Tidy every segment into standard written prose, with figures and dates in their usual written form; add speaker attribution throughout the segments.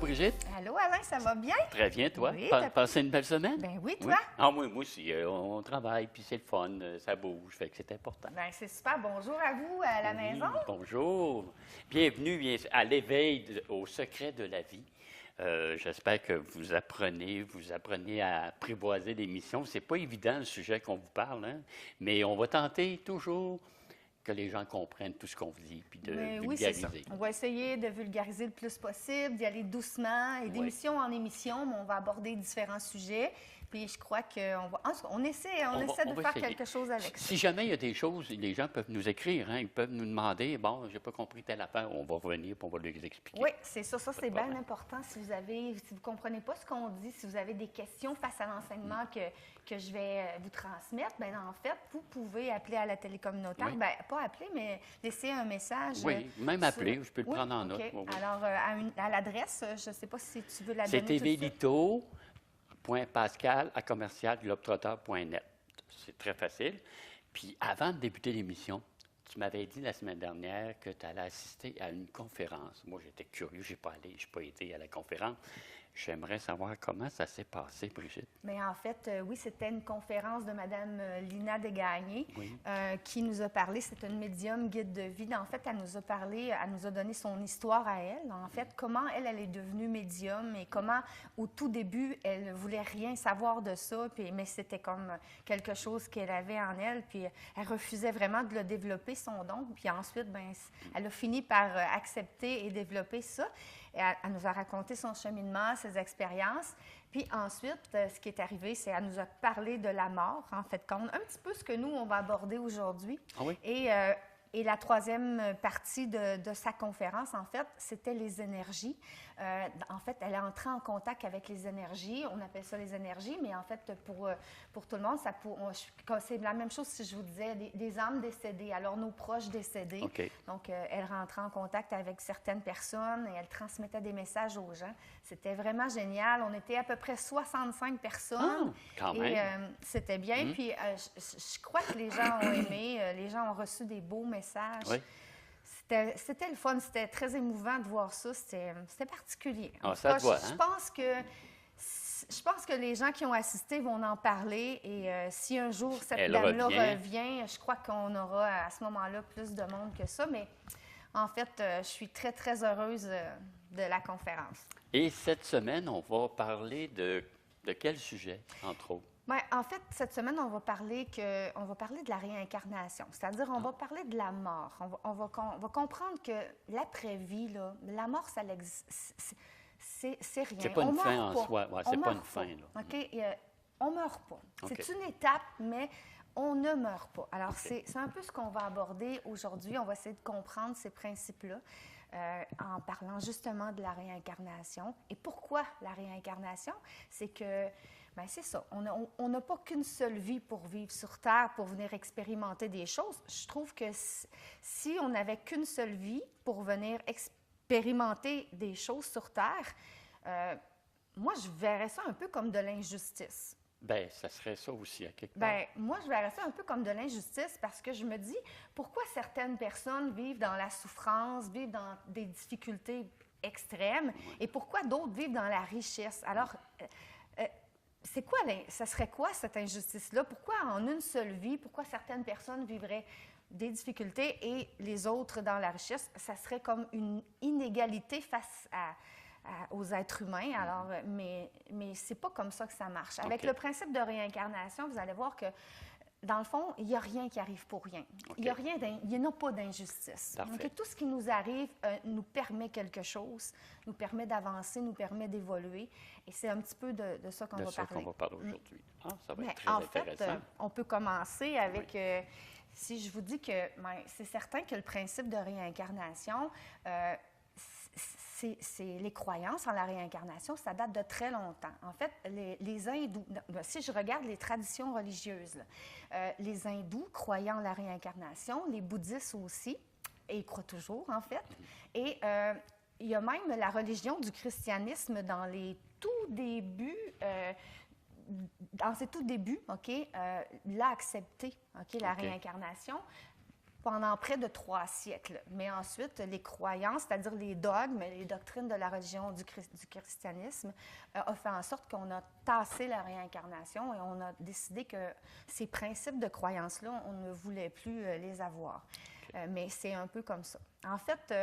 Speaker 1: Brigitte.
Speaker 2: Allô, Alain, ça va bien?
Speaker 1: Très bien, toi.
Speaker 2: Oui,
Speaker 1: Passé une belle semaine?
Speaker 2: Ben oui, toi?
Speaker 1: Ah, moi aussi. On travaille, puis c'est le fun, ça bouge, fait que c'est important.
Speaker 2: Ben c'est super. Bonjour à vous à la
Speaker 1: Oui,
Speaker 2: maison.
Speaker 1: bonjour. Bienvenue à l'éveil au secret de la vie. J'espère que vous apprenez à apprivoiser l'émission. C'est pas évident le sujet qu'on vous parle, hein? Mais on va tenter toujours que les gens comprennent tout ce qu'on vous dit, puis de
Speaker 2: Oui, c'est
Speaker 1: vulgariser.
Speaker 2: ça. On va essayer de vulgariser le plus possible, d'y aller doucement et d'émission en émission, mais on va aborder différents sujets. Puis je crois qu'on essaie de faire quelque chose avec ça.
Speaker 1: Si jamais il y a des choses, les gens peuvent nous écrire, hein, ils peuvent nous demander, bon, j'ai pas compris telle affaire, on va revenir et on va les expliquer.
Speaker 2: Oui, c'est ça. Ça, c'est bien important. Si vous ne comprenez pas ce qu'on dit, si vous avez des questions face à l'enseignement que je vais vous transmettre, bien, en fait, vous pouvez appeler à la télécommunautaire.
Speaker 1: Oui.
Speaker 2: Bien, pas appeler, mais laisser un message.
Speaker 1: Oui, même appeler, je peux le prendre en note.
Speaker 2: OK.
Speaker 1: Oui.
Speaker 2: Alors, à l'adresse, je ne sais pas si tu veux la
Speaker 1: C'est
Speaker 2: donner tout de suite.
Speaker 1: tvlito.pascal@globetrotter.net. C'est très facile. Puis avant de débuter l'émission, tu m'avais dit la semaine dernière que tu allais assister à une conférence. Moi, j'étais curieux, je n'ai pas été à la conférence. J'aimerais savoir comment ça s'est passé, Brigitte.
Speaker 2: Mais en fait, oui, c'était une conférence de Mme Lina Desgagnés
Speaker 1: Oui.
Speaker 2: qui nous a parlé. C'est une médium guide de vie. En fait, elle nous a parlé, elle nous a donné son histoire à elle. En fait, comment elle est devenue médium et comment, au tout début, elle ne voulait rien savoir de ça, mais c'était comme quelque chose qu'elle avait en elle. Puis elle refusait vraiment de le développer, son don. Puis ensuite, bien, elle a fini par accepter et développer ça. Et elle nous a raconté son cheminement, ses expériences. Puis ensuite, ce qui est arrivé, c'est qu'elle nous a parlé de la mort, en fait, un petit peu ce que nous, on va aborder aujourd'hui.
Speaker 1: Ah oui?
Speaker 2: Et la troisième partie de sa conférence, en fait, c'était les énergies. En fait, elle est entrée en contact avec les énergies. On appelle ça les énergies, mais en fait, pour tout le monde, c'est la même chose si je vous disais des âmes décédées, alors nos proches décédés.
Speaker 1: OK.
Speaker 2: Donc, elle rentrait en contact avec certaines personnes et elle transmettait des messages aux gens. C'était vraiment génial. On était à peu près 65 personnes.
Speaker 1: Quand même.
Speaker 2: Et c'était bien. Puis, je crois que les gens ont aimé. Les gens ont reçu des beaux messages.
Speaker 1: Oui.
Speaker 2: C'était le fun. C'était très émouvant de voir ça. C'était particulier.
Speaker 1: Ah, ça te voit, hein?
Speaker 2: Je pense que les gens qui ont assisté vont en parler et si un jour cette
Speaker 1: Elle
Speaker 2: dame-là
Speaker 1: revient.
Speaker 2: revient, je crois qu'on aura à ce moment-là plus de monde que ça. Mais en fait, je suis très, très heureuse de la conférence.
Speaker 1: Et cette semaine, on va parler de quel sujet, entre autres?
Speaker 2: Bien, en fait, cette semaine, on va parler de la réincarnation. C'est-à-dire, on va parler de la mort. On va comprendre que l'après-vie, là, la mort, ça n'existe. C'est rien.
Speaker 1: C'est pas une fin en
Speaker 2: pas.
Speaker 1: soi. Ouais, c'est pas une fin, là.
Speaker 2: OK? On ne meurt pas.
Speaker 1: OK.
Speaker 2: C'est une étape, mais on ne meurt pas. Alors,
Speaker 1: OK.
Speaker 2: c'est un peu ce qu'on va aborder aujourd'hui. On va essayer de comprendre ces principes-là en parlant justement de la réincarnation. Et pourquoi la réincarnation? C'est que, bien, c'est ça. On n'a pas qu'une seule vie pour vivre sur Terre, pour venir expérimenter des choses. Je trouve que si on n'avait qu'une seule vie pour venir expérimenter des choses sur Terre, moi, je verrais ça un peu comme de l'injustice.
Speaker 1: Bien, ça serait ça aussi, à quelque part.
Speaker 2: Bien, moi, je verrais ça un peu comme de l'injustice parce que je me dis, pourquoi certaines personnes vivent dans la souffrance, vivent dans des difficultés extrêmes, et pourquoi d'autres vivent dans la richesse? Alors, ça serait quoi cette injustice-là? Pourquoi en une seule vie, pourquoi certaines personnes vivraient des difficultés et les autres dans la richesse? Ça serait comme une inégalité face aux êtres humains. Alors, mais c'est pas comme ça que ça marche. Avec le principe de réincarnation, vous allez voir que, dans le fond, il n'y a rien qui arrive pour rien. Il n'y a pas d'injustice. Donc, tout ce qui nous arrive nous permet quelque chose, nous permet d'avancer, nous permet d'évoluer. Et c'est un petit peu de ça qu'on va parler.
Speaker 1: De ça qu'on va parler aujourd'hui. Ah, ça va être très
Speaker 2: en
Speaker 1: intéressant.
Speaker 2: fait, on peut commencer avec... si je vous dis que c'est certain que le principe de réincarnation... c'est les croyances en la réincarnation, ça date de très longtemps. En fait, les hindous, si je regarde les traditions religieuses, les hindous croyant en la réincarnation, les bouddhistes aussi, et ils croient toujours, en fait. Et il y a même la religion du christianisme dans les tout débuts, OK, l'a accepté, OK, la réincarnation. pendant près de 3 siècles. Mais ensuite, les croyances, c'est-à-dire les dogmes, les doctrines de la religion du christianisme, ont fait en sorte qu'on a tassé la réincarnation et on a décidé que ces principes de croyances-là, on ne voulait plus les avoir. Mais c'est un peu comme ça. En fait,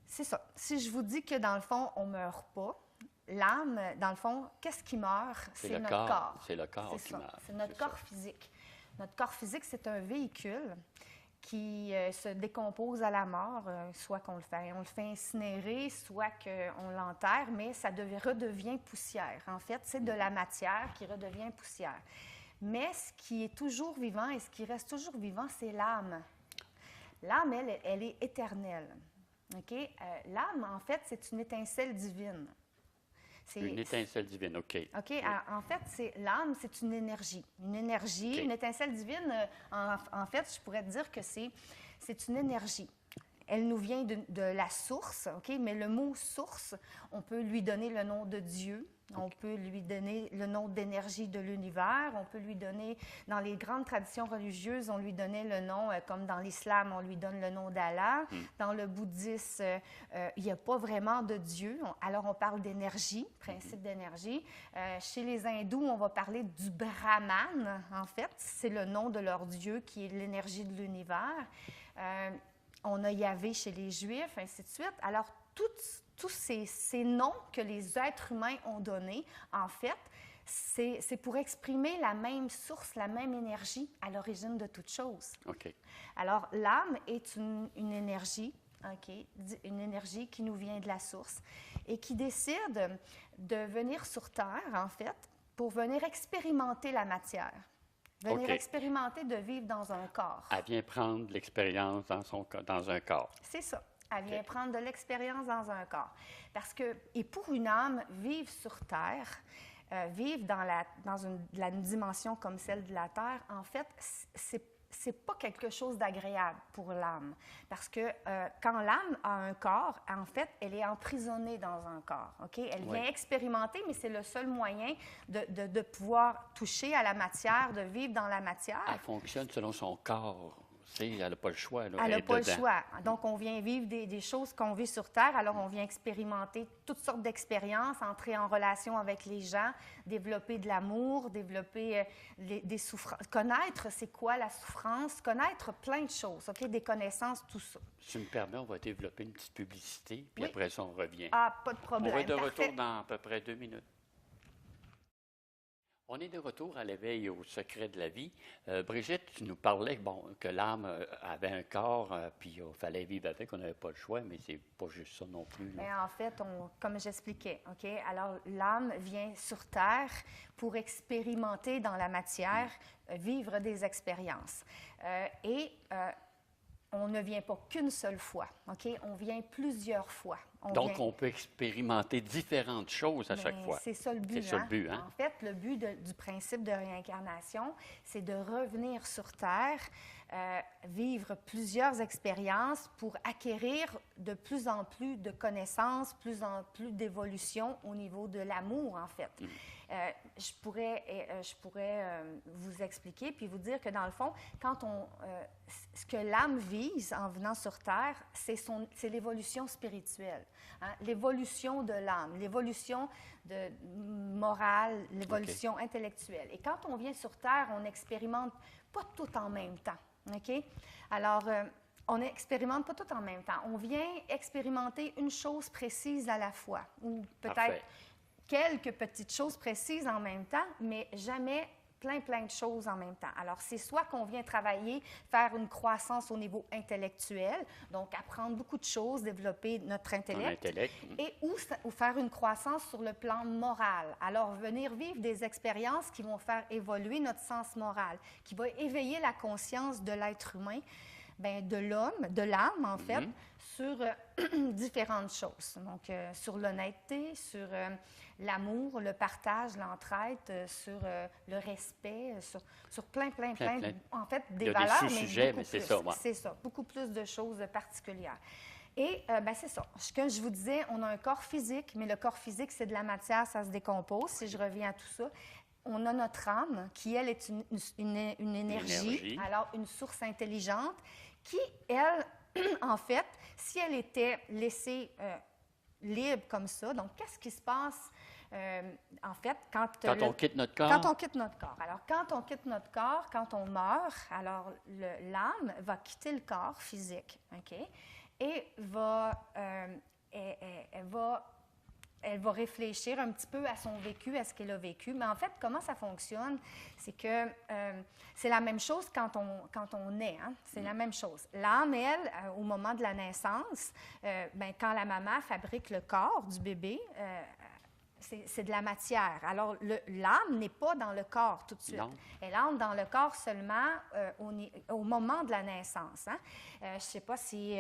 Speaker 2: c'est ça. Si je vous dis que, dans le fond, on ne meurt pas, l'âme, dans le fond, qu'est-ce qui meurt? C'est notre corps.
Speaker 1: C'est le corps qui meurt.
Speaker 2: C'est notre corps physique. Notre corps physique, c'est un véhicule qui se décompose à la mort, soit on le fait incinérer, soit qu'on l'enterre, mais ça redevient poussière. En fait, c'est de la matière qui redevient poussière. Mais ce qui est toujours vivant et ce qui reste toujours vivant, c'est l'âme. L'âme, elle est éternelle. Okay? L'âme, en fait, c'est une étincelle divine.
Speaker 1: Une étincelle divine, OK.
Speaker 2: OK. Oui. En fait, l'âme, c'est une énergie. Une énergie, une étincelle divine, en fait, je pourrais te dire que c'est une énergie. Elle nous vient de la source, OK? Mais le mot « source », on peut lui donner le nom de Dieu, on peut lui donner le nom d'énergie de l'univers, on peut lui donner, dans les grandes traditions religieuses, on lui donnait le nom, comme dans l'islam, on lui donne le nom d'Allah. Dans le bouddhisme, il n'y a pas vraiment de Dieu, alors on parle d'énergie, principe d'énergie. Chez les hindous, on va parler du Brahman, en fait, c'est le nom de leur Dieu qui est l'énergie de l'univers. On a Yahvé chez les Juifs, ainsi de suite. Alors, tous ces noms que les êtres humains ont donnés, en fait, c'est pour exprimer la même source, la même énergie à l'origine de toute chose.
Speaker 1: OK.
Speaker 2: Alors, l'âme est une énergie, OK, une énergie qui nous vient de la source et qui décide de venir sur Terre, en fait, pour venir expérimenter la matière. Venir expérimenter de vivre dans un corps.
Speaker 1: Elle vient prendre l'expérience dans un corps.
Speaker 2: C'est ça. Elle vient prendre de l'expérience dans un corps. Parce que, et pour une âme, vivre sur Terre, vivre dans une dimension comme celle de la Terre, en fait, c'est pas quelque chose d'agréable pour l'âme. Parce que quand l'âme a un corps, en fait, elle est emprisonnée dans un corps. OK? Elle vient expérimenter, mais c'est le seul moyen de pouvoir toucher à la matière, de vivre dans la matière.
Speaker 1: Elle fonctionne selon son corps. Elle n'a pas le choix. Là,
Speaker 2: elle n'a pas le choix. Donc, on vient vivre des choses qu'on vit sur Terre, alors on vient expérimenter toutes sortes d'expériences, entrer en relation avec les gens, développer de l'amour, développer des souffrances, connaître c'est quoi la souffrance, connaître plein de choses, OK? Des connaissances, tout ça.
Speaker 1: Si tu me permets, on va développer une petite publicité, puis après ça, on revient.
Speaker 2: Ah, pas de problème.
Speaker 1: On va être de retour dans à peu près 2 minutes. On est de retour à l'éveil au secret de la vie. Brigitte, tu nous parlais que l'âme avait un corps, puis il fallait vivre avec, on n'avait pas le choix, mais c'est pas juste ça non plus.
Speaker 2: Mais en fait, comme j'expliquais, OK? Alors, l'âme vient sur Terre pour expérimenter dans la matière, vivre des expériences. On ne vient pas qu'une seule fois, OK? On vient plusieurs fois.
Speaker 1: On peut expérimenter différentes choses à chaque fois.
Speaker 2: C'est ça le but.
Speaker 1: C'est ça le but, hein?
Speaker 2: En fait, le but du principe de réincarnation, c'est de revenir sur Terre, vivre plusieurs expériences pour acquérir de plus en plus de connaissances, plus en plus d'évolution au niveau de l'amour, en fait. Je pourrais vous expliquer puis vous dire que, dans le fond, ce que l'âme vise en venant sur Terre, c'est l'évolution spirituelle, hein? L'évolution de l'âme, l'évolution morale, l'évolution intellectuelle. Et quand on vient sur Terre, on n'expérimente pas tout en même temps, OK? Alors, on n'expérimente pas tout en même temps. On vient expérimenter une chose précise à la fois, ou peut-être quelques petites choses précises en même temps, mais jamais plein de choses en même temps. Alors, c'est soit qu'on vient travailler, faire une croissance au niveau intellectuel, donc apprendre beaucoup de choses, développer notre intellect, ou faire une croissance sur le plan moral. Alors, venir vivre des expériences qui vont faire évoluer notre sens moral, qui va éveiller la conscience de l'être humain, de l'homme, de l'âme, en fait, sur différentes choses. Donc, sur l'honnêteté, sur l'amour, le partage, l'entraide, sur le respect, sur plein, en fait, des valeurs.
Speaker 1: Il y a des sous-sujets, mais c'est ça, moi.
Speaker 2: C'est ça, beaucoup plus de choses particulières. Et c'est ça. Comme je vous disais, on a un corps physique, mais le corps physique, c'est de la matière, ça se décompose, si je reviens à tout ça. on a notre âme, qui, elle, est une énergie, alors une source intelligente, qui, elle, en fait, si elle était laissée libre comme ça, donc qu'est-ce qui se passe, en fait, quand
Speaker 1: on quitte notre corps?
Speaker 2: Quand on quitte notre corps. Alors, quand on quitte notre corps, quand on meurt, alors l'âme va quitter le corps physique, OK? Et elle va réfléchir un petit peu à son vécu, à ce qu'elle a vécu. Mais en fait, comment ça fonctionne? C'est que c'est la même chose quand on naît. Hein? C'est la même chose. L'âme, elle, au moment de la naissance, quand la maman fabrique le corps du bébé, c'est de la matière. Alors, l'âme n'est pas dans le corps tout de suite.
Speaker 1: Non.
Speaker 2: Elle entre dans le corps seulement au moment de la naissance. Hein? Je ne sais pas si...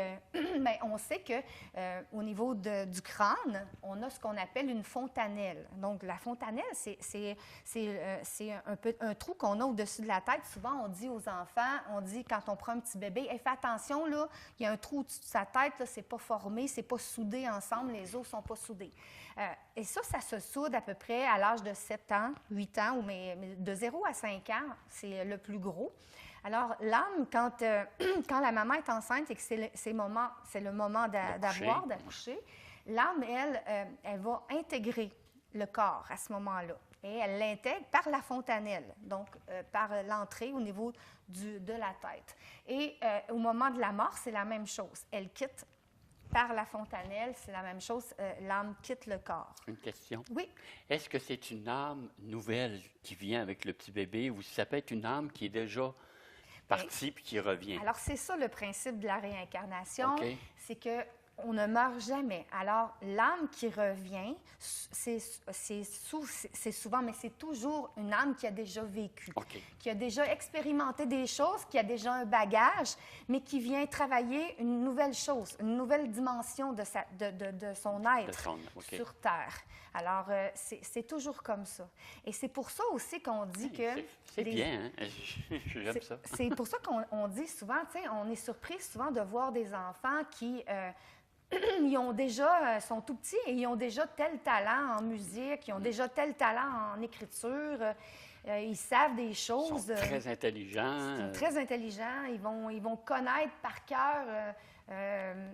Speaker 2: mais on sait qu'au niveau du crâne, on a ce qu'on appelle une fontanelle. Donc, la fontanelle, c'est un trou qu'on a au-dessus de la tête. Souvent, on dit aux enfants, quand on prend un petit bébé, hey, fais attention, là, il y a un trou au-dessus de sa tête, là, c'est pas formé, c'est pas soudé ensemble, les os sont pas soudés. Et ça se soude à peu près à l'âge de 7 ans, 8 ans, mais de 0 à 5 ans, c'est le plus gros. Alors, l'âme, quand la maman est enceinte et que c'est le moment d'avoir, d'accoucher, l'âme, elle va intégrer le corps à ce moment-là. Et elle l'intègre par la fontanelle, donc par l'entrée au niveau de la tête. Et au moment de la mort, c'est la même chose. Elle quitte par la fontanelle, c'est la même chose, l'âme quitte le corps.
Speaker 1: Une question?
Speaker 2: Oui.
Speaker 1: Est-ce que c'est une âme nouvelle qui vient avec le petit bébé ou ça peut être une âme qui est déjà partie puis qui revient?
Speaker 2: Alors, c'est ça le principe de la réincarnation,
Speaker 1: Okay.
Speaker 2: C'est qu'on ne meurt jamais. Alors, l'âme qui revient, c'est souvent, mais c'est toujours une âme qui a déjà vécu,
Speaker 1: Okay.
Speaker 2: qui a déjà expérimenté des choses, qui a déjà un bagage, mais qui vient travailler une nouvelle chose, une nouvelle dimension de son être
Speaker 1: Okay.
Speaker 2: sur Terre. Alors, c'est toujours comme ça. Et c'est pour ça aussi qu'on dit que...
Speaker 1: C'est bien, hein? J'aime ça.
Speaker 2: C'est pour ça qu'on dit souvent, tu sais, on est surpris souvent de voir des enfants qui... ils ont déjà, sont tout petits et ils ont déjà tel talent en musique, ils ont déjà tel talent en écriture, ils savent des choses.
Speaker 1: Ils sont très intelligents.
Speaker 2: Ils sont très intelligents, ils vont connaître par cœur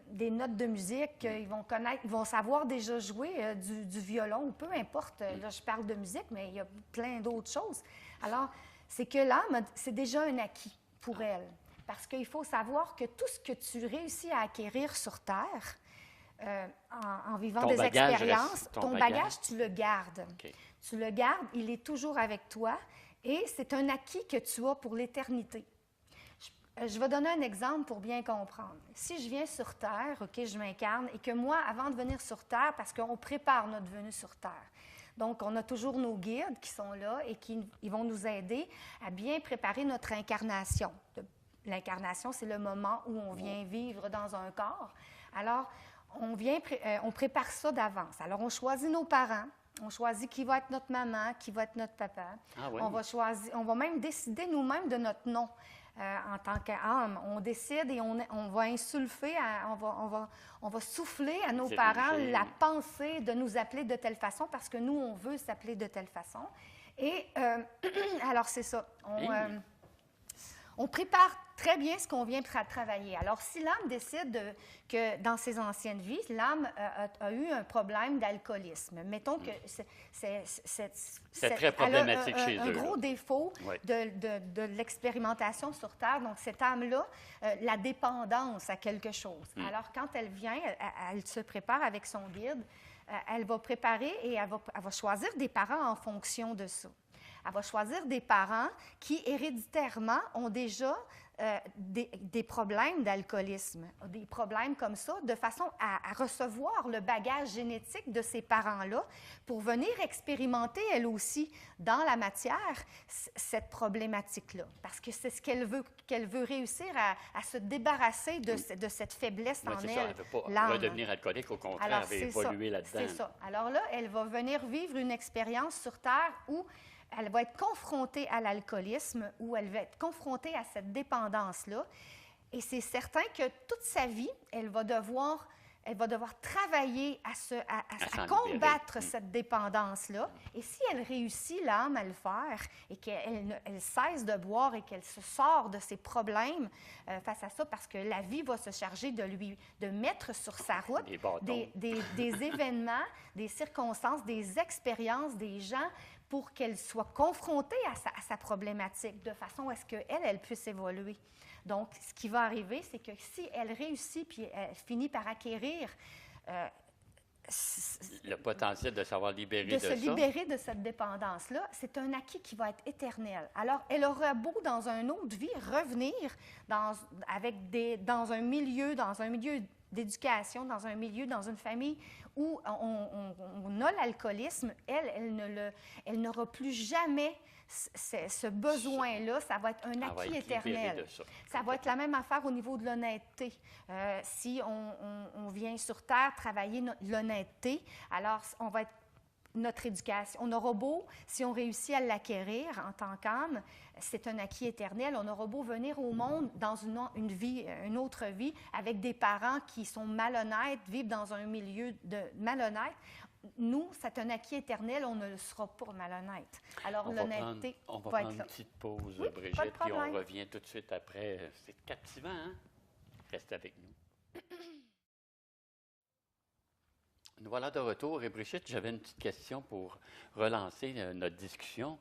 Speaker 2: des notes de musique, ils vont savoir déjà jouer du violon ou peu importe. Là, je parle de musique, mais il y a plein d'autres choses. Alors, c'est que l'âme, c'est déjà un acquis pour elle. Parce qu'il faut savoir que tout ce que tu réussis à acquérir sur Terre, en vivant des expériences, ton bagage, tu le gardes.
Speaker 1: Okay.
Speaker 2: Tu le gardes, il est toujours avec toi et c'est un acquis que tu as pour l'éternité. Je vais donner un exemple pour bien comprendre. Si je viens sur Terre, OK, je m'incarne, et que moi, avant de venir sur Terre, parce qu'on prépare notre venue sur Terre, donc on a toujours nos guides qui sont là et ils vont nous aider à bien préparer notre incarnation. L'incarnation, c'est le moment où on vient vivre dans un corps. Alors, on prépare ça d'avance. Alors, on choisit nos parents, on choisit qui va être notre maman, qui va être notre papa.
Speaker 1: Ah oui.
Speaker 2: On va même décider nous-mêmes de notre nom en tant qu'âme. On décide et on va insulfer, on va souffler à nos parents la pensée de nous appeler de telle façon parce que nous, on veut s'appeler de telle façon. Et alors, c'est ça. On prépare très bien ce qu'on vient travailler. Alors, si l'âme décide que dans ses anciennes vies, l'âme a eu un problème d'alcoolisme, mettons que
Speaker 1: c'est très problématique chez eux.
Speaker 2: Un gros défaut de l'expérimentation sur Terre. Donc, cette âme-là, la dépendance à quelque chose. Alors, quand elle vient, elle se prépare avec son guide, elle va préparer et elle va choisir des parents en fonction de ça. Elle va choisir des parents qui, héréditairement, ont déjà des problèmes d'alcoolisme, des problèmes comme ça, de façon à recevoir le bagage génétique de ces parents-là pour venir expérimenter, elle aussi, dans la matière, cette problématique-là. Parce que c'est ce qu'elle veut réussir à se débarrasser de cette faiblesse en elle.
Speaker 1: Elle ne veut pas redevenir alcoolique, au contraire, elle veut évoluer là-dedans.
Speaker 2: C'est ça. Alors là, elle va venir vivre une expérience sur Terre où elle va être confrontée à l'alcoolisme ou elle va être confrontée à cette dépendance-là. Et c'est certain que toute sa vie, elle va devoir elle va devoir travailler à
Speaker 1: s'en
Speaker 2: combattre
Speaker 1: libérer.
Speaker 2: cette dépendance-là. Et si elle réussit, l'âme, à le faire, et qu'elle cesse de boire et qu'elle se sort de ses problèmes face à ça, parce que la vie va se charger de mettre sur sa route
Speaker 1: Des bâtons.
Speaker 2: des événements, des circonstances, des expériences, des gens, pour qu'elle soit confrontée à sa problématique, de façon à ce qu'elle puisse évoluer. Donc, ce qui va arriver, c'est que si elle réussit puis elle finit par acquérir
Speaker 1: Le potentiel de savoir libérer
Speaker 2: de
Speaker 1: de
Speaker 2: se
Speaker 1: ça.
Speaker 2: libérer de cette dépendance-là, c'est un acquis qui va être éternel. Alors, elle aura beau, dans une autre vie, revenir dans un milieu d'éducation, dans un milieu, dans une famille où on a l'alcoolisme, elle n'aura plus jamais ce besoin-là. Ça va être un
Speaker 1: Elle va
Speaker 2: acquis
Speaker 1: être libérée
Speaker 2: éternel.
Speaker 1: de ça.
Speaker 2: Ça va être la même affaire au niveau de l'honnêteté. Si on vient sur Terre travailler l'honnêteté, alors on va être notre éducation. On aura beau, si on réussit à l'acquérir en tant qu'âme, c'est un acquis éternel. On aura beau venir au monde dans une autre vie, avec des parents qui sont malhonnêtes, vivent dans un milieu malhonnête. Nous, c'est un acquis éternel, on ne le sera pas malhonnête. Alors, l'honnêteté
Speaker 1: on va
Speaker 2: va
Speaker 1: prendre
Speaker 2: être là.
Speaker 1: une petite pause,
Speaker 2: Oui,
Speaker 1: Brigitte,
Speaker 2: pas de
Speaker 1: puis on
Speaker 2: problème.
Speaker 1: revient tout de suite après. C'est captivant, hein? Reste avec nous. Nous voilà de retour. Et Brigitte, j'avais une petite question pour relancer notre discussion.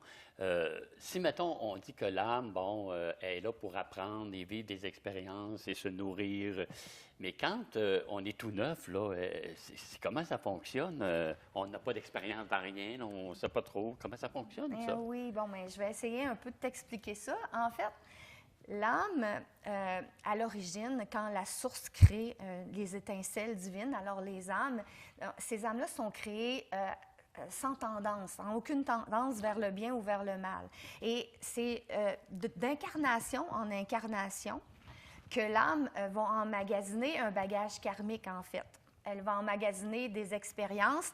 Speaker 1: Si, mettons, on dit que l'âme, est là pour apprendre et vivre des expériences et se nourrir, mais quand on est tout neuf, là, comment ça fonctionne? On n'a pas d'expérience dans rien, on ne sait pas trop comment ça fonctionne, ça?
Speaker 2: Oui, mais je vais essayer un peu de t'expliquer ça. En fait, l'âme, à l'origine, quand la source crée les étincelles divines, alors les âmes, ces âmes-là sont créées sans tendance, aucune tendance vers le bien ou vers le mal. Et c'est d'incarnation en incarnation que l'âme va emmagasiner un bagage karmique, en fait. Elle va emmagasiner des expériences.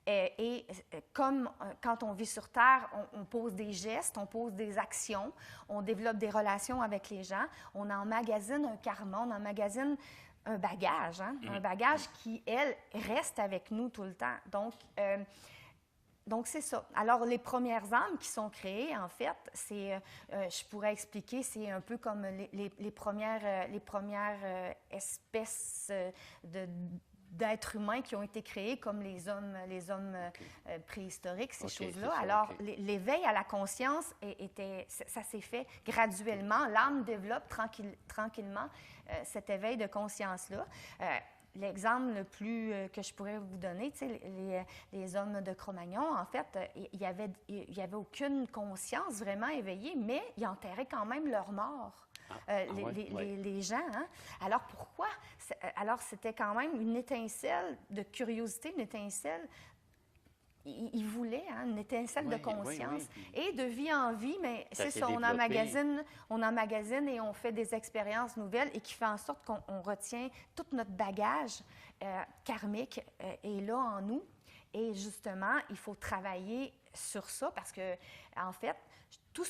Speaker 2: Et comme quand on vit sur Terre, on pose des gestes, on pose des actions, on développe des relations avec les gens, on emmagasine un karma, on emmagasine un bagage, un bagage qui, elle, reste avec nous tout le temps. Donc, c'est ça. Alors, les premières âmes qui sont créées, en fait, je pourrais expliquer, c'est un peu comme les premières espèces d'êtres humains qui ont été créés, comme les hommes préhistoriques, ces choses-là. Alors, l'éveil à la conscience, ça s'est fait graduellement. L'âme développe tranquillement cet éveil de conscience-là. L'exemple le plus que je pourrais vous donner, les hommes de Cro-Magnon, en fait, il y avait aucune conscience vraiment éveillée, mais ils enterraient quand même leur mort. Les gens. Hein? Alors, pourquoi? Alors, c'était quand même une étincelle de curiosité, une étincelle. Ils voulaient une étincelle de conscience. Et de vie en vie, mais c'est ça, on emmagasine et on fait des expériences nouvelles et qui fait en sorte qu'on retient tout notre bagage karmique est là en nous. Et justement, il faut travailler sur ça parce que, en fait, tout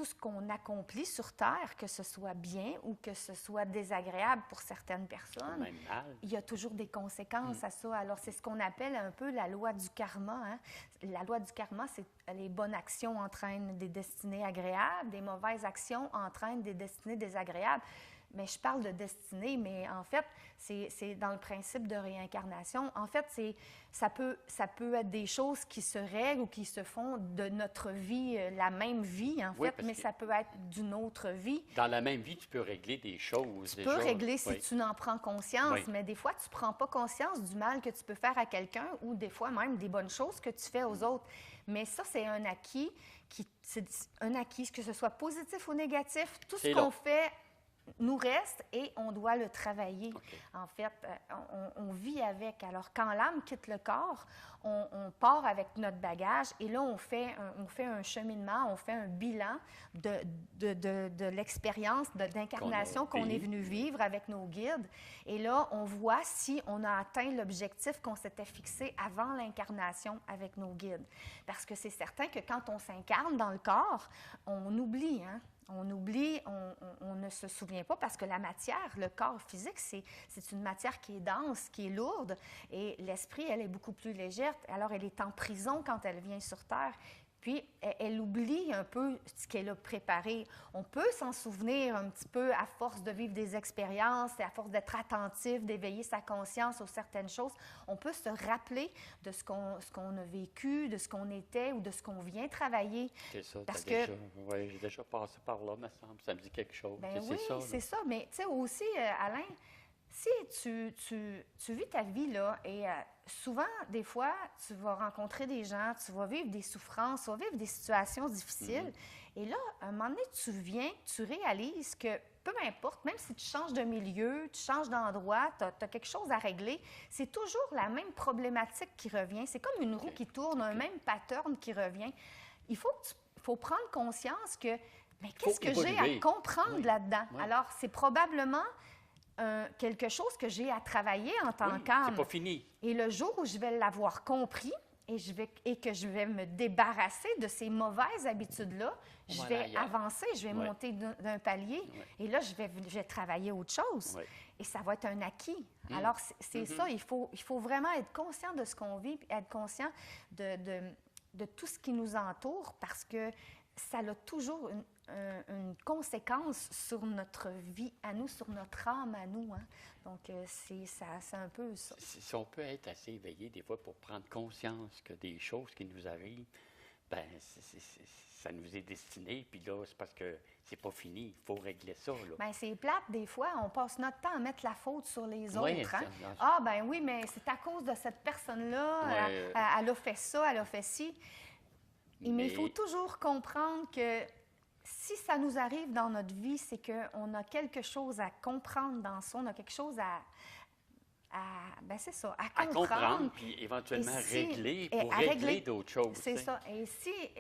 Speaker 2: ce qu'on accomplit sur Terre, que ce soit bien ou que ce soit désagréable pour certaines personnes,
Speaker 1: même mal.
Speaker 2: Il y a toujours des conséquences à ça. Alors, c'est ce qu'on appelle un peu la loi du karma. Hein? La loi du karma, c'est les bonnes actions entraînent des destinées agréables, des mauvaises actions entraînent des destinées désagréables. Mais je parle de destinée, mais en fait, c'est dans le principe de réincarnation. En fait, ça peut être des choses qui se règlent ou qui se font de notre vie, la même vie, en fait, mais ça peut être d'une autre vie.
Speaker 1: Dans la même vie, tu peux régler des choses.
Speaker 2: Tu peux régler si tu n'en prends conscience, mais des fois, tu ne prends pas conscience du mal que tu peux faire à quelqu'un ou des fois même des bonnes choses que tu fais aux autres. Mais ça, c'est un acquis, que ce soit positif ou négatif. Tout ce qu'on fait nous reste et on doit le travailler. En fait, on vit avec. Alors, quand l'âme quitte le corps, on part avec notre bagage et là, on fait un cheminement, on fait un bilan de l'expérience d'incarnation qu'on est venu vivre avec nos guides. Et là, on voit si on a atteint l'objectif qu'on s'était fixé avant l'incarnation avec nos guides. Parce que c'est certain que quand on s'incarne dans le corps, on oublie, hein? On oublie, on ne se souvient pas parce que la matière, le corps physique, c'est une matière qui est dense, qui est lourde, et l'esprit, elle est beaucoup plus légère. Alors, elle est en prison quand elle vient sur Terre. Puis, elle oublie un peu ce qu'elle a préparé. On peut s'en souvenir un petit peu à force de vivre des expériences et à force d'être attentif, d'éveiller sa conscience aux certaines choses. On peut se rappeler de ce qu'on a vécu, de ce qu'on était ou de ce qu'on vient travailler.
Speaker 1: C'est ça,
Speaker 2: Parce que,
Speaker 1: oui, j'ai déjà passé par là, me semble. Ça me dit quelque chose.
Speaker 2: ben
Speaker 1: C'est
Speaker 2: oui,
Speaker 1: ça, là.
Speaker 2: c'est ça. Mais tu sais aussi, Alain, si tu vis ta vie là, et souvent, des fois, tu vas rencontrer des gens, tu vas vivre des souffrances, tu vas vivre des situations difficiles. Et là, à un moment donné, tu réalises que peu importe, même si tu changes de milieu, tu changes d'endroit, tu as quelque chose à régler, c'est toujours la même problématique qui revient. C'est comme une roue qui tourne, un même pattern qui revient. Il faut prendre conscience que, mais qu'est-ce que j'ai à comprendre là-dedans?
Speaker 1: Oui.
Speaker 2: Alors, c'est probablement quelque chose que j'ai à travailler en tant qu'âme.
Speaker 1: C'est pas fini.
Speaker 2: Et le jour où je vais l'avoir compris et que je vais me débarrasser de ces mauvaises habitudes-là, je vais avancer, je vais monter d'un palier. Et là, je vais travailler autre chose. Et ça va être un acquis. Alors, c'est ça, il faut vraiment être conscient de ce qu'on vit, être conscient de tout ce qui nous entoure, parce que ça a toujours une conséquence sur notre vie à nous, sur notre âme à nous. Hein? Donc, c'est un peu ça.
Speaker 1: Si on peut être assez éveillé des fois pour prendre conscience que des choses qui nous arrivent, ben ça nous est destiné, puis là, c'est parce que c'est pas fini, il faut régler ça.
Speaker 2: Bien, c'est plate, des fois, on passe notre temps à mettre la faute sur les autres.
Speaker 1: Oui,
Speaker 2: hein? Ah, ben oui, mais c'est à cause de cette personne-là, elle a fait ça, elle a fait ci. Mais il faut toujours comprendre que si ça nous arrive dans notre vie, c'est qu'on a quelque chose à comprendre dans ça, on a quelque chose ben c'est ça, à comprendre.
Speaker 1: Puis éventuellement régler pour régler d'autres choses.
Speaker 2: C'est ça. Et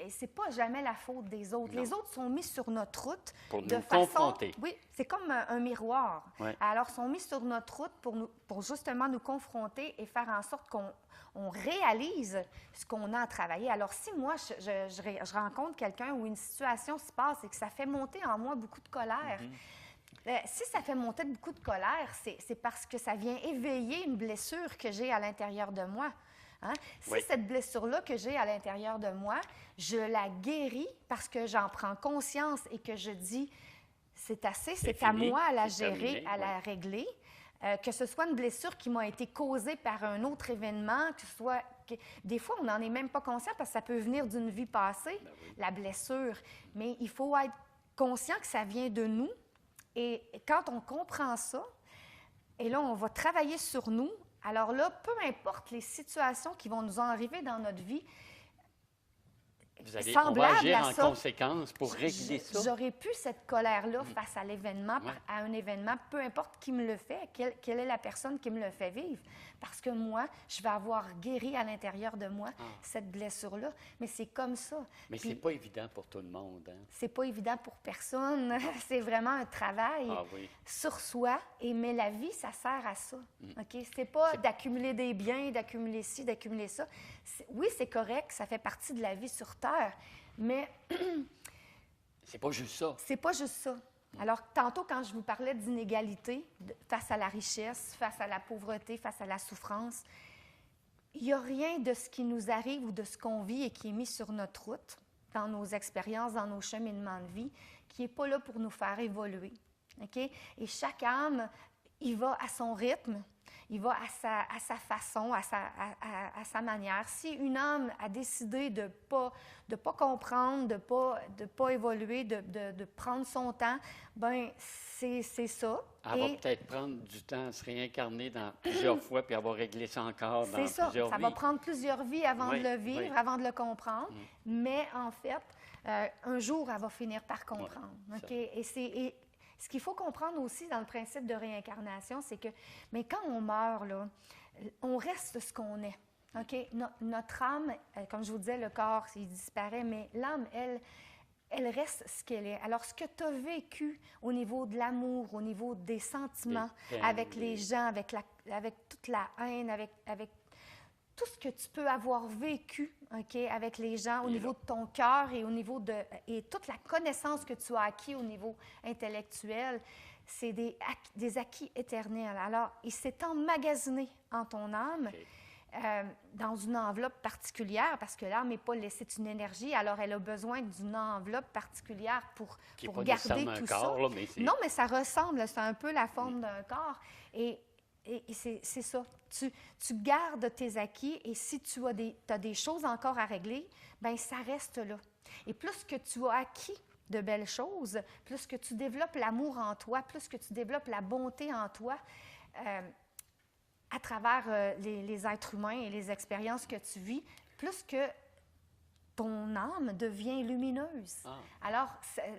Speaker 2: c'est pas jamais la faute des autres.
Speaker 1: Non.
Speaker 2: Les autres sont mis sur notre route
Speaker 1: pour
Speaker 2: de
Speaker 1: nous
Speaker 2: façon...
Speaker 1: confronter.
Speaker 2: Oui, c'est comme un miroir.
Speaker 1: Ouais.
Speaker 2: Alors, ils sont mis sur notre route pour justement nous confronter et faire en sorte qu'on réalise ce qu'on a à travailler. Alors, si moi, je rencontre quelqu'un où une situation se passe et que ça fait monter en moi beaucoup de colère, si ça fait monter beaucoup de colère, c'est parce que ça vient éveiller une blessure que j'ai à l'intérieur de moi. Hein? Si cette blessure-là que j'ai à l'intérieur de moi, je la guéris parce que j'en prends conscience et que je dis, c'est assez, c'est à moi à la gérer, à la régler. Que ce soit une blessure qui m'a été causée par un autre événement, que ce soit... Des fois, on n'en est même pas conscient parce que ça peut venir d'une vie passée, la blessure. Mais il faut être conscient que ça vient de nous. Et quand on comprend ça, et là, on va travailler sur nous, alors là, peu importe les situations qui vont nous en arriver dans notre vie,
Speaker 1: on va agir en
Speaker 2: ça,
Speaker 1: conséquence pour régler ça.
Speaker 2: J'aurais pu cette colère-là face à l'événement, à un événement, peu importe qui me le fait, quelle est la personne qui me le fait vivre. Parce que moi, je vais avoir guéri à l'intérieur de moi cette blessure-là. Mais c'est comme ça.
Speaker 1: Mais c'est pas évident pour tout le monde. Hein?
Speaker 2: C'est pas évident pour personne. C'est vraiment un travail sur soi. Mais la vie, ça sert à ça. OK? C'est pas d'accumuler des biens, d'accumuler ci, d'accumuler ça. Oui, c'est correct, ça fait partie de la vie sur Terre, mais...
Speaker 1: c'est pas juste ça.
Speaker 2: C'est pas juste ça. Alors, tantôt, quand je vous parlais d'inégalité face à la richesse, face à la pauvreté, face à la souffrance, il n'y a rien de ce qui nous arrive ou de ce qu'on vit et qui est mis sur notre route, dans nos expériences, dans nos cheminements de vie, qui n'est pas là pour nous faire évoluer. OK? Et chaque âme, il va à son rythme. Il va à sa façon, à sa manière. Si une âme a décidé de pas comprendre, de pas évoluer, de prendre son temps, ben c'est ça.
Speaker 1: Elle va peut-être prendre du temps à se réincarner dans plusieurs fois puis avoir réglé ça encore dans plusieurs vies.
Speaker 2: Ça va prendre plusieurs vies avant de le vivre, avant de le comprendre. Mais en fait, un jour, elle va finir par comprendre. OK? Et ce qu'il faut comprendre aussi dans le principe de réincarnation, c'est que, mais quand on meurt, là, on reste ce qu'on est. OK? Notre âme, comme je vous disais, le corps, il disparaît, mais l'âme, elle reste ce qu'elle est. Alors, ce que tu as vécu au niveau de l'amour, au niveau des sentiments, avec les gens, avec toute la haine, avec tout ce que tu peux avoir vécu, OK, avec les gens au niveau de ton cœur et au niveau de et toute la connaissance que tu as acquis au niveau intellectuel, c'est des acquis éternels. Alors, il s'est emmagasiné en ton âme.
Speaker 1: OK.
Speaker 2: Dans une enveloppe particulière, parce que l'âme n'est pas laissée une énergie, alors elle a besoin d'une enveloppe particulière pour garder tout ça.
Speaker 1: Corps, là, mais
Speaker 2: non, mais ça ressemble, c'est un peu la forme d'un corps. Et c'est ça. Tu gardes tes acquis et si tu as des choses encore à régler, bien, ça reste là. Et plus que tu as acquis de belles choses, plus que tu développes l'amour en toi, plus que tu développes la bonté en toi, à travers les êtres humains et les expériences que tu vis, plus que ton âme devient lumineuse. Ah. Alors,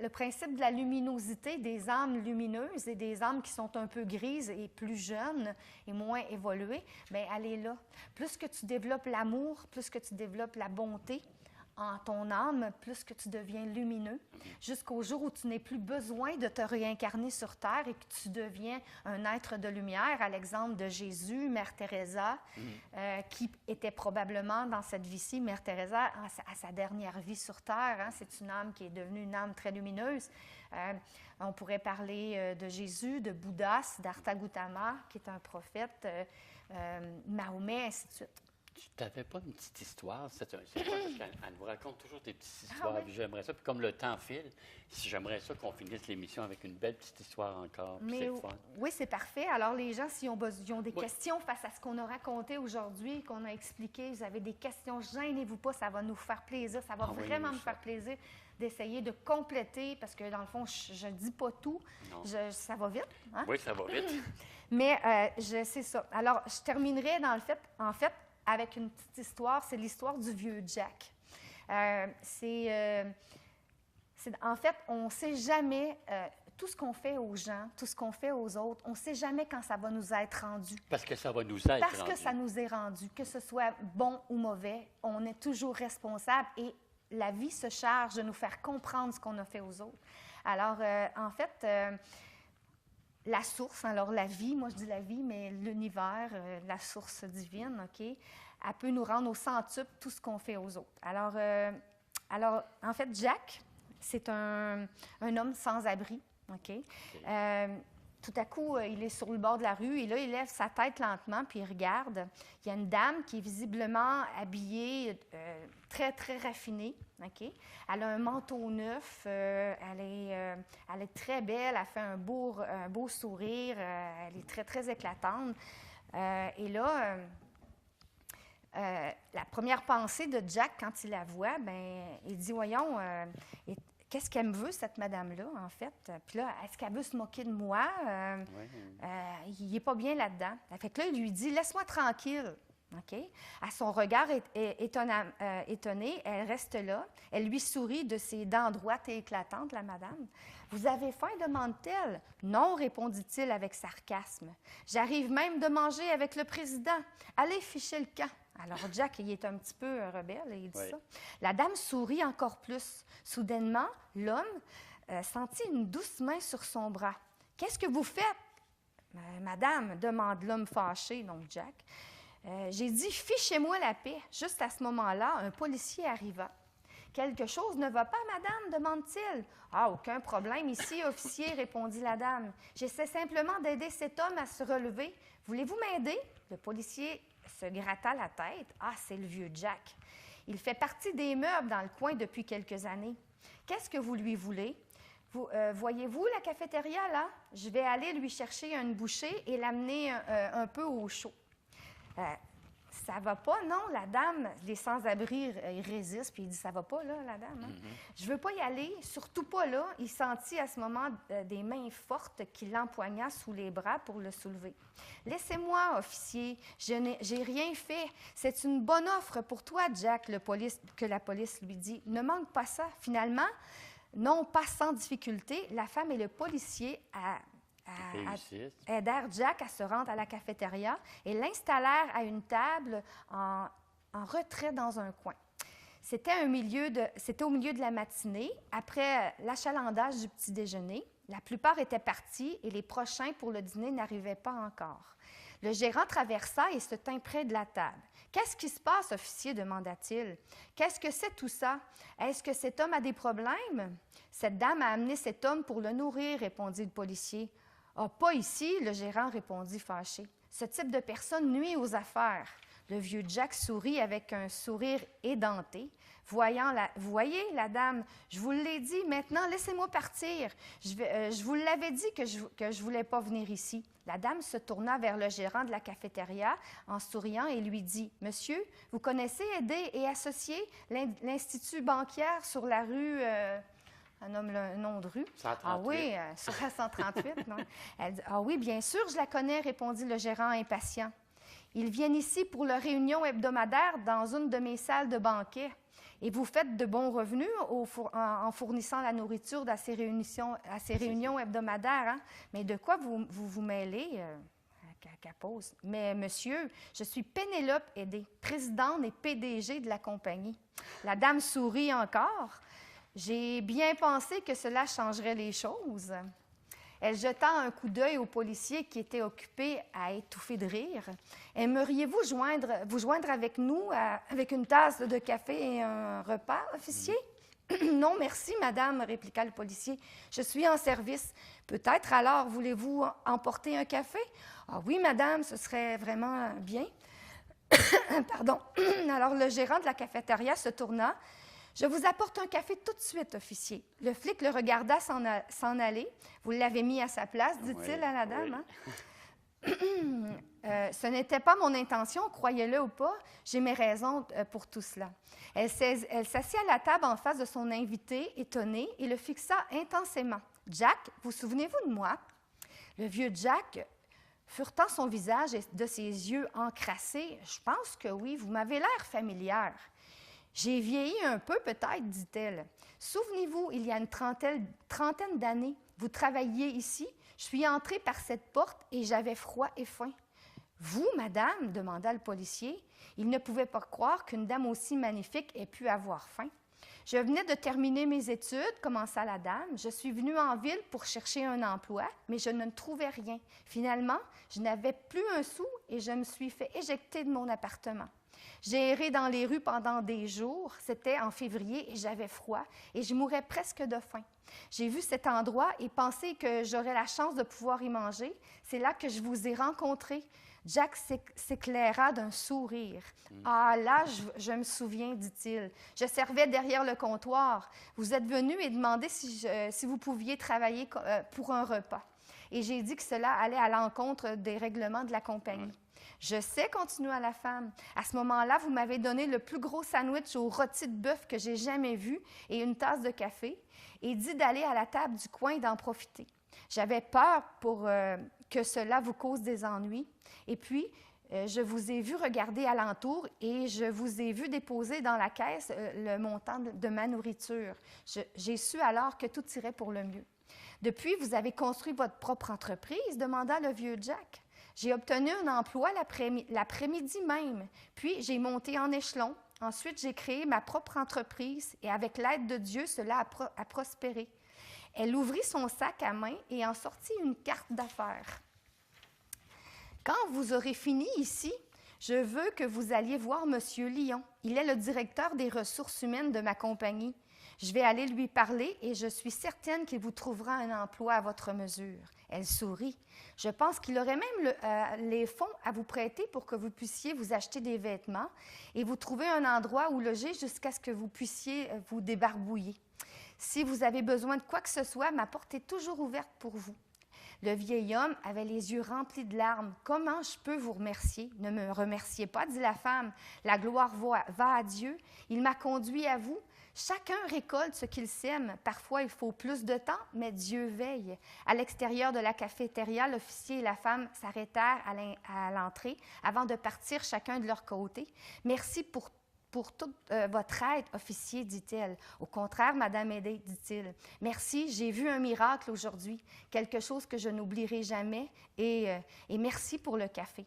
Speaker 2: le principe de la luminosité des âmes lumineuses et des âmes qui sont un peu grises et plus jeunes et moins évoluées, bien, elle est là. Plus que tu développes l'amour, plus que tu développes la bonté en ton âme, plus que tu deviens lumineux, jusqu'au jour où tu n'aies plus besoin de te réincarner sur Terre et que tu deviens un être de lumière, à l'exemple de Jésus, Mère Teresa, qui était probablement dans cette vie-ci, Mère Teresa, à sa dernière vie sur Terre. Hein, c'est une âme qui est devenue une âme très lumineuse. On pourrait parler de Jésus, de Bouddha, Siddhartha Gautama, qui est un prophète, Mahomet, ainsi de suite.
Speaker 1: Tu n'avais pas une petite histoire? C'est parce qu'elle nous raconte toujours des petites histoires. Oui. J'aimerais ça. Puis comme le temps file, j'aimerais ça qu'on finisse l'émission avec une belle petite histoire encore.
Speaker 2: Mais oui, c'est parfait. Alors, les gens, s'ils ont des questions face à ce qu'on a raconté aujourd'hui, qu'on a expliqué, vous avez des questions, gênez-vous pas, ça va nous faire plaisir. Ça va vraiment me faire plaisir d'essayer de compléter, parce que dans le fond, je ne dis pas tout. Ça va vite. Hein?
Speaker 1: Oui, ça va vite.
Speaker 2: Mais c'est ça. Alors, je terminerai en fait, avec une petite histoire, c'est l'histoire du vieux Jack. En fait, on ne sait jamais, tout ce qu'on fait aux gens, tout ce qu'on fait aux autres, on ne sait jamais quand ça va nous être rendu.
Speaker 1: Parce que ça va nous être rendu.
Speaker 2: Parce que ça nous est rendu, que ce soit bon ou mauvais, on est toujours responsable et la vie se charge de nous faire comprendre ce qu'on a fait aux autres. Alors, en fait, la source, alors la vie, moi je dis la vie, mais l'univers, la source divine, OK, elle peut nous rendre au centuple tout ce qu'on fait aux autres. Alors en fait, Jack, c'est un homme sans abri, OK? Tout à coup, il est sur le bord de la rue et là, il lève sa tête lentement puis il regarde. Il y a une dame qui est visiblement habillée très, très raffinée, OK? Elle a un manteau neuf, elle est très belle, elle fait un beau sourire, elle est très, très éclatante. Et là, la première pensée de Jack, quand il la voit, bien, il dit, voyons, qu'est-ce qu'elle me veut, cette madame-là, en fait? Puis là, est-ce qu'elle veut se moquer de moi? Il n'est pas bien là-dedans. Fait que là, il lui dit, laisse-moi tranquille. OK? À son regard étonné, elle reste là. Elle lui sourit de ses dents droites et éclatantes, la madame. « Vous avez faim? » demande-t-elle. « Non, répondit-il avec sarcasme. J'arrive même de manger avec le président. Allez ficher le camp. » Alors, Jack, il est un petit peu rebelle et il dit ça. La dame sourit encore plus. Soudainement, l'homme sentit une douce main sur son bras. « Qu'est-ce que vous faites? »« Madame, demande l'homme fâché, donc Jack. J'ai dit, fichez-moi la paix. Juste à ce moment-là, un policier arriva. Quelque chose ne va pas, madame, demande-t-il. Ah, aucun problème ici, officier, répondit la dame. J'essaie simplement d'aider cet homme à se relever. Voulez-vous m'aider? Le policier se gratta la tête. Ah, c'est le vieux Jack. Il fait partie des meubles dans le coin depuis quelques années. Qu'est-ce que vous lui voulez? Voyez-vous la cafétéria là? Je vais aller lui chercher une bouchée et l'amener un peu au chaud. Ça va pas, non, la dame, les sans-abri, il résiste, puis il dit, ça va pas, là, la dame. Hein? Je veux pas y aller, surtout pas là. Il sentit à ce moment des mains fortes qui l'empoigna sous les bras pour le soulever. Laissez-moi, officier, j'ai rien fait. C'est une bonne offre pour toi, Jack, que la police lui dit. Ne manque pas ça. Finalement, non pas sans difficulté, la femme et le policier aidèrent Jack à se rendre à la cafétéria et l'installèrent à une table en retrait dans un coin. C'était au milieu de la matinée, après l'achalandage du petit déjeuner. La plupart étaient partis et les prochains pour le dîner n'arrivaient pas encore. Le gérant traversa et se tint près de la table. « Qu'est-ce qui se passe, officier? » demanda-t-il. « Qu'est-ce que c'est tout ça? Est-ce que cet homme a des problèmes? » « Cette dame a amené cet homme pour le nourrir, » répondit le policier. « Ah, pas ici, » le gérant répondit fâché. « Ce type de personne nuit aux affaires. » Le vieux Jack sourit avec un sourire édenté. « Vous voyez, la dame, je vous l'ai dit, maintenant laissez-moi partir. Je vous l'avais dit que je voulais pas venir ici. » La dame se tourna vers le gérant de la cafétéria en souriant et lui dit « Monsieur, vous connaissez Aidé et Associés, l'institut bancaire sur la rue... Elle nomme le nom de rue.
Speaker 1: 138.
Speaker 2: Ah oui, sur la 138, non? Elle dit « Ah oui, bien sûr, je la connais, » répondit le gérant impatient. « Ils viennent ici pour leur réunion hebdomadaire dans une de mes salles de banquet. Et vous faites de bons revenus en fournissant la nourriture à ces réunions hebdomadaires. Hein? Mais de quoi vous mêlez? » qu'elle pose. « Mais monsieur, je suis Pénélope Aidé, présidente et PDG de la compagnie. » La dame sourit encore. « J'ai bien pensé que cela changerait les choses. » Elle jeta un coup d'œil au policier qui était occupé à étouffer de rire. « Aimeriez-vous vous joindre avec nous avec une tasse de café et un repas, officier? » « Non, merci, madame, » répliqua le policier. « Je suis en service. Peut-être alors voulez-vous emporter un café? »« Ah oui, madame, ce serait vraiment bien. » Pardon. Alors le gérant de la cafétéria se tourna. « Je vous apporte un café tout de suite, officier. » Le flic le regarda s'en aller. « Vous l'avez mis à sa place, dit-il à la dame. Oui. Hein? Ce n'était pas mon intention, croyez-le ou pas. J'ai mes raisons pour tout cela. » Elle s'assit à la table en face de son invité, étonné, et le fixa intensément. « Jack, vous souvenez-vous de moi? » Le vieux Jack, furetant son visage et de ses yeux encrassés, « Je pense que oui, vous m'avez l'air familière. » « J'ai vieilli un peu, peut-être, dit-elle. Souvenez-vous, il y a une trentaine d'années, vous travailliez ici. Je suis entrée par cette porte et j'avais froid et faim. « Vous, madame? » demanda le policier. Il ne pouvait pas croire qu'une dame aussi magnifique ait pu avoir faim. « Je venais de terminer mes études, » commença la dame. « Je suis venue en ville pour chercher un emploi, mais je ne trouvais rien. Finalement, je n'avais plus un sou et je me suis fait éjecter de mon appartement. J'ai erré dans les rues pendant des jours. C'était en février et j'avais froid et je mourais presque de faim. J'ai vu cet endroit et pensé que j'aurais la chance de pouvoir y manger. C'est là que je vous ai rencontré. » Jack s'éclaira d'un sourire. « Ah, là, je me souviens, dit-il. Je servais derrière le comptoir. Vous êtes venu et demandé si vous pouviez travailler pour un repas. Et j'ai dit que cela allait à l'encontre des règlements de la compagnie. Je sais, continua la femme. À ce moment-là, vous m'avez donné le plus gros sandwich au rôti de bœuf que j'ai jamais vu et une tasse de café et dit d'aller à la table du coin et d'en profiter. J'avais peur que cela vous cause des ennuis. Et puis, je vous ai vu regarder alentour et je vous ai vu déposer dans la caisse le montant de ma nourriture. J'ai su alors que tout irait pour le mieux. Depuis, vous avez construit votre propre entreprise, demanda le vieux Jack. J'ai obtenu un emploi l'après-midi même, puis j'ai monté en échelon. Ensuite, j'ai créé ma propre entreprise et avec l'aide de Dieu, cela a prospéré. Elle ouvrit son sac à main et en sortit une carte d'affaires. « Quand vous aurez fini ici, je veux que vous alliez voir M. Lyon. Il est le directeur des ressources humaines de ma compagnie. Je vais aller lui parler et je suis certaine qu'il vous trouvera un emploi à votre mesure. » Elle sourit. « Je pense qu'il aurait même les fonds à vous prêter pour que vous puissiez vous acheter des vêtements et vous trouver un endroit où loger jusqu'à ce que vous puissiez vous débarbouiller. Si vous avez besoin de quoi que ce soit, ma porte est toujours ouverte pour vous. » Le vieil homme avait les yeux remplis de larmes. « Comment je peux vous remercier? »« Ne me remerciez pas, dit la femme. La gloire va à Dieu. Il m'a conduit à vous. Chacun récolte ce qu'il sème. Parfois, il faut plus de temps, mais Dieu veille. » À l'extérieur de la cafétéria, l'officier et la femme s'arrêtèrent à l'entrée avant de partir chacun de leur côté. « Merci pour toute votre aide, officier, dit-elle. « Au contraire, Madame Aidé, dit-il. « Merci, j'ai vu un miracle aujourd'hui, quelque chose que je n'oublierai jamais, et merci pour le café.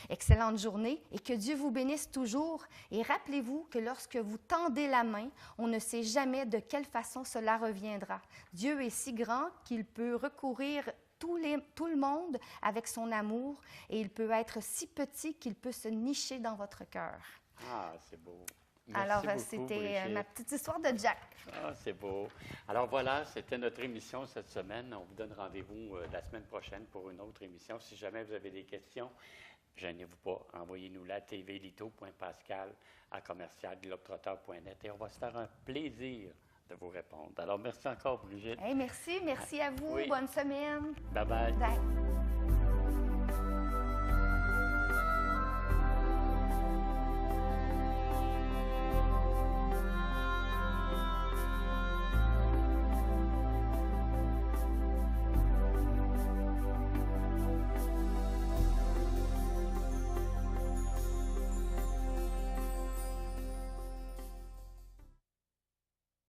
Speaker 2: Excellente journée et que Dieu vous bénisse toujours. Et rappelez-vous que lorsque vous tendez la main, on ne sait jamais de quelle façon cela reviendra. Dieu est si grand qu'il peut recouvrir tout le monde avec son amour et il peut être si petit qu'il peut se nicher dans votre cœur.
Speaker 1: Ah, c'est beau. Merci
Speaker 2: Alors,
Speaker 1: beaucoup,
Speaker 2: c'était
Speaker 1: Brigitte.
Speaker 2: ma petite histoire de Jack.
Speaker 1: Ah, c'est beau. Alors voilà, c'était notre émission cette semaine. On vous donne rendez-vous la semaine prochaine pour une autre émission. Si jamais vous avez des questions, gênez-vous pas. Envoyez-nous-la à tvlito.pascal@commercialglobetrotter.net et on va se faire un plaisir de vous répondre. Alors, merci encore, Brigitte.
Speaker 2: Hey, merci à vous.
Speaker 1: Oui.
Speaker 2: Bonne semaine.
Speaker 1: Bye-bye.
Speaker 2: Bye.